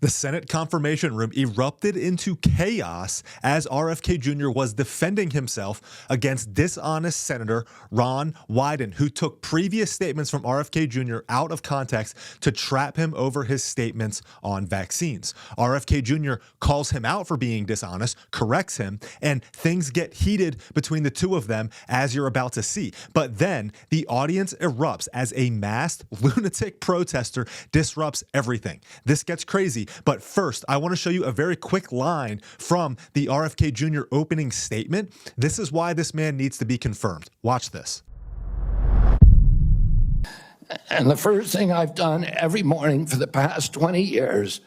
The Senate confirmation room erupted into chaos as RFK Jr. was defending himself against dishonest Senator Ron Wyden, who took previous statements from RFK Jr. out of context to trap him over his statements on vaccines. RFK Jr. calls him out for being dishonest, corrects him, and things get heated between the two of them, as you're about to see. But then the audience erupts as a masked lunatic protester disrupts everything. This gets crazy. But first, I want to show you a very quick line from the RFK Jr. opening statement. This is why this man needs to be confirmed. Watch this. And the first thing I've done every morning for the past 20 years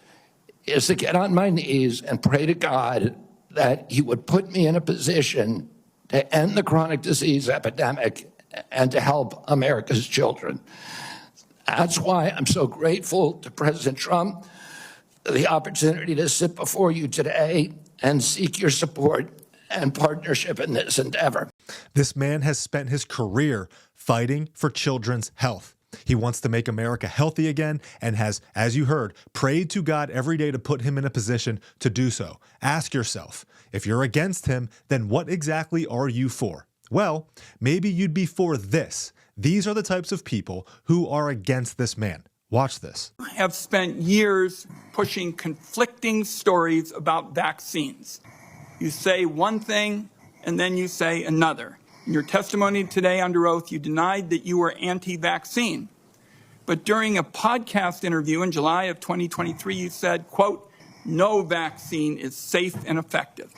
is to get on my knees and pray to God that he would put me in a position to end the chronic disease epidemic and to help America's children. That's why I'm so grateful to President Trump for the opportunity to sit before you today and seek your support and partnership in this endeavor. This man has spent his career fighting for children's health. He wants to make America healthy again and has, as you heard, prayed to God every day to put him in a position to do so. Ask yourself, if you're against him, then what exactly are you for? Well, maybe you'd be for this. These are the types of people who are against this man. Watch this. I have spent years pushing conflicting stories about vaccines. You say one thing and then you say another. In your testimony today under oath, you denied that you were anti-vaccine. But during a podcast interview in July of 2023, you said, quote, "No vaccine is safe and effective."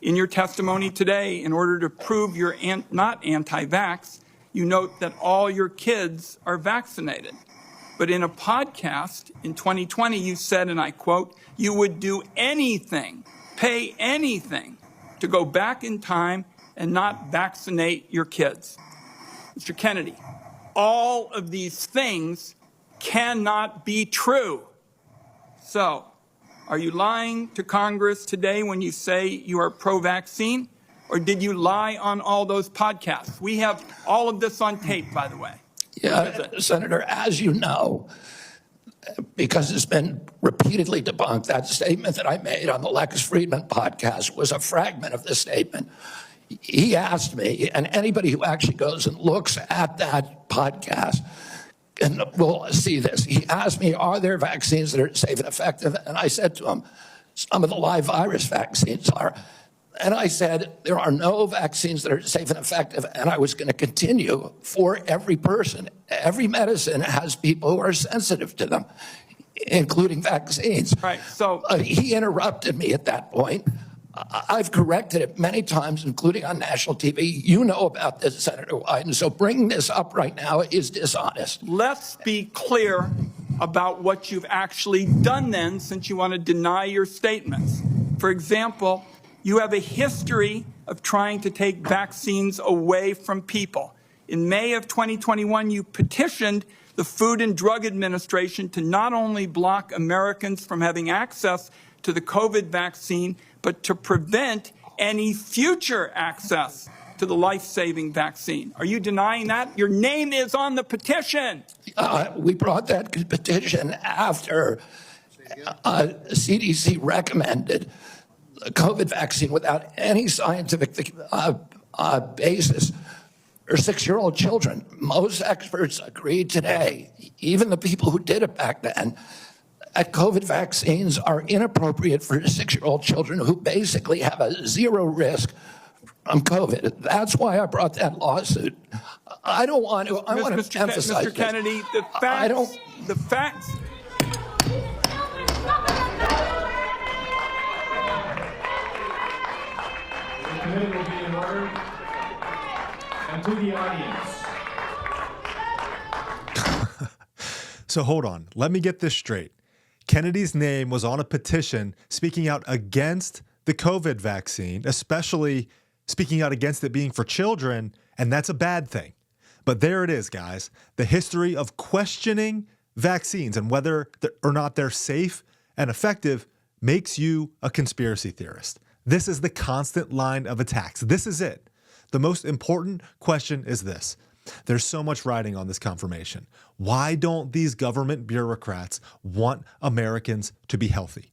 In your testimony today, in order to prove you're not anti-vax, you note that all your kids are vaccinated. But in a podcast in 2020, you said, and I quote, "You would do anything, pay anything to go back in time and not vaccinate your kids." Mr. Kennedy, all of these things cannot be true. So, are you lying to Congress today when you say you are pro-vaccine? Or did you lie on all those podcasts? We have all of this on tape, by the way. Yeah, Senator, as you know, because it's been repeatedly debunked, that statement that I made on the Lex Friedman podcast was a fragment of the statement. He asked me, and anybody who actually goes and looks at that podcast and will see this. He asked me, are there vaccines that are safe and effective? And I said to him, some of the live virus vaccines are. And I said, there are no vaccines that are safe and effective, and I was going to continue for every person. Every medicine has people who are sensitive to them, including vaccines. Right, so he interrupted me at that point. I've corrected it many times, including on national TV. You know about this, Senator Wyden, so bringing this up right now is dishonest. Let's be clear about what you've actually done then, since you want to deny your statements. For example, you have a history of trying to take vaccines away from people. In May of 2021, you petitioned the Food and Drug Administration to not only block Americans from having access to the COVID vaccine, but to prevent any future access to the life-saving vaccine. Are you denying that? Your name is on the petition. We brought that petition after CDC recommended the COVID vaccine without any scientific basis for 6-year-old children. Most experts agree today, even the people who did it back then, that COVID vaccines are inappropriate for 6-year-old children who basically have a zero risk from COVID. That's why I brought that lawsuit. I don't want to. I want to emphasize Mr. Kennedy, the facts. The facts. The committee will be in order. And to the audience. So hold on. Let me get this straight. Kennedy's name was on a petition speaking out against the COVID vaccine, especially speaking out against it being for children, and that's a bad thing. But there it is, guys. The history of questioning vaccines and whether or not they're safe and effective makes you a conspiracy theorist. This is the constant line of attacks. This is it. The most important question is this. There's so much riding on this confirmation. Why don't these government bureaucrats want Americans to be healthy?